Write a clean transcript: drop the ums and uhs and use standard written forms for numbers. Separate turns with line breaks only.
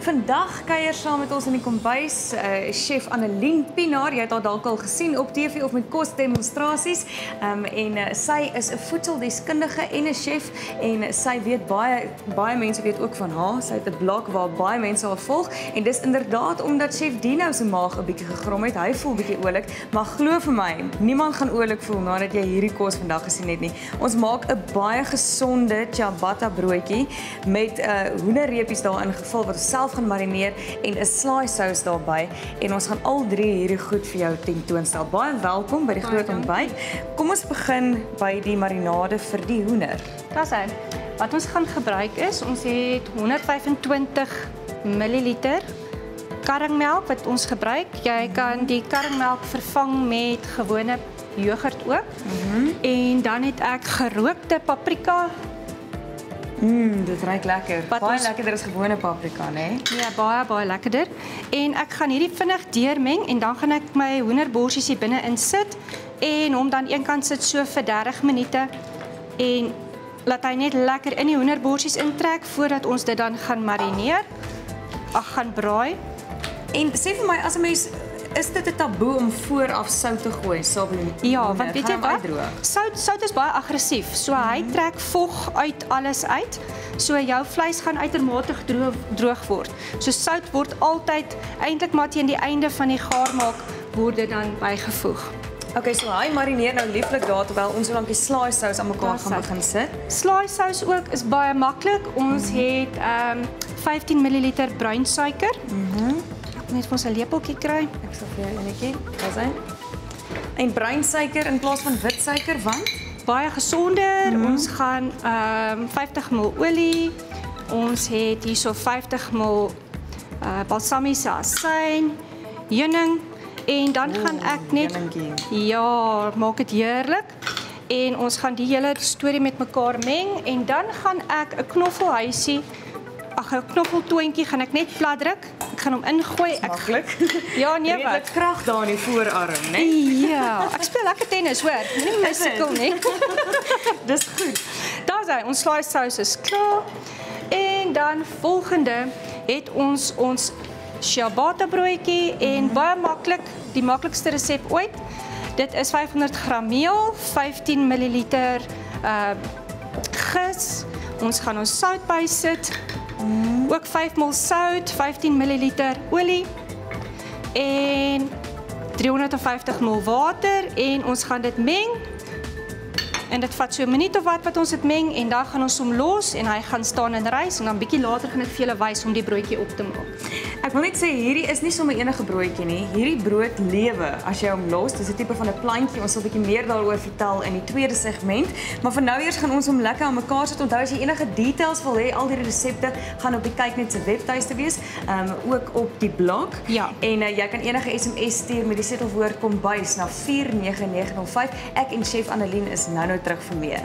Vandag kuier saam met ons in die kombuis chef Annelien Pinaar. Jy het haar dalk al gesien op TV of met kosdemonstrasies. Sy is 'n voedseldeskundige en 'n chef en sy weet baie mense weet ook van haar. Sy het 'n blog waar baie mense haar volg en dis inderdaad omdat chef Dino se maag 'n bietjie gegrom het. Hy voel bietjie oulik, maar glo vir my, niemand gaan oulik voel nadat jy hierdie kos vandag gesien het nie. Ons maak 'n baie gesonde ciabatta broodjie met hoenderreepies daarin gevul wat ons self gaan marineer en 'n slaai sous daarbey en ons gaan al drie hierdie goed vir jou tentoonstel. Baie welkom by die groot ontbyt. Kom ons begin by die marinade vir die hoender.
Dis hy. Wat ons gaan gebruik is, ons het 125 ml karringmelk wat ons gebruik. Jy kan die karringmelk vervang met gewone yoghurt ook. En dan het ek gerookte paprika.
Dit ruik lekker. Baie lekkerder as gewone paprika, né?
Ja, baie lekkerder. En ek gaan hierdie vinnig deurmeng en dan gaan ek my hoenderborsies hier binne insit en hom dan eenkant sit so vir 30 minute en laat hy net lekker in die hoenderborsies intrek voordat ons dit dan gaan marineer. Gaan braai.
En sê vir my, as 'n mens, is dit 'n taboe om vooraf sout te gooi saam met die
Ja, want weet jy wat? Sout is baie aggressief. So hy trek vog uit alles uit. So jou vleis gaan uitermate droog word. So sout word altyd eintlik maar teen die einde van die gaarmaak word dit dan bygevoeg.
Okay, so hy marineer nou lieflik daar terwyl ons solank die slaai sous aan mekaar gaan begin sit.
Slaai sous ook is baie maklik. Ons het 15 ml bruin suiker. Ek moet net vir ons 'n lepeltjie kry.
Ek sal vir jou enetjie. Daar's hy. En bruin suiker in plaas van wit suiker, want
baie gesonder. Ons gaan 50 ml olie. Ons het hierso 50 ml balsamiese asyn, heuning en dan gaan ek net maak dit heerlik. En ons gaan die hele storie met mekaar meng en dan gaan ek 'n knoffelhuisie, 'n knoffeltoontjie gaan ek net plat druk. Ek gaan hom ingooi.
Maklik.
Ja, nee, wat?
Dit krag daar in die voorarm, né?
Ja, ek speel lekker tennis, hoor. Nie sukkel nie.
Dis goed.
Daar's hy, ons slaai sous is klaar. En dan volgende het ons ciabatta broodjie en baie maklik, die maklikste resep ooit. Dit is 500 gram meel, 15 ml gis. Ons gaan ons sout bysit. Ook 5 ml sout, 15 ml olie en 350 ml water en ons gaan dit meng. En dit vat so 'n minuut of wat ons dit meng en dan gaan ons hom los en hy gaan staan in rys en dan bietjie later gaan ek vir julle wys om die broodjie op te maak.
Ek wil net sê hierdie is nie sommer enige broodjie nie. Hierdie brood lewe as jy hom los. Dis 'n tipe van 'n plantjie. Ons sal 'n bietjie meer daaroor vertel in die tweede segment. Maar vir nou eers gaan ons hom lekker aan mekaar sit. Onthou as jy enige details wil hê, al die resepte gaan op die Kyknet se webtuiste wees, ook op die blog.
Ja.
En jy kan enige SMS stuur met die sleutelwoord kombuis na 49905. Ek en chef Annelien is nou terug vir meer.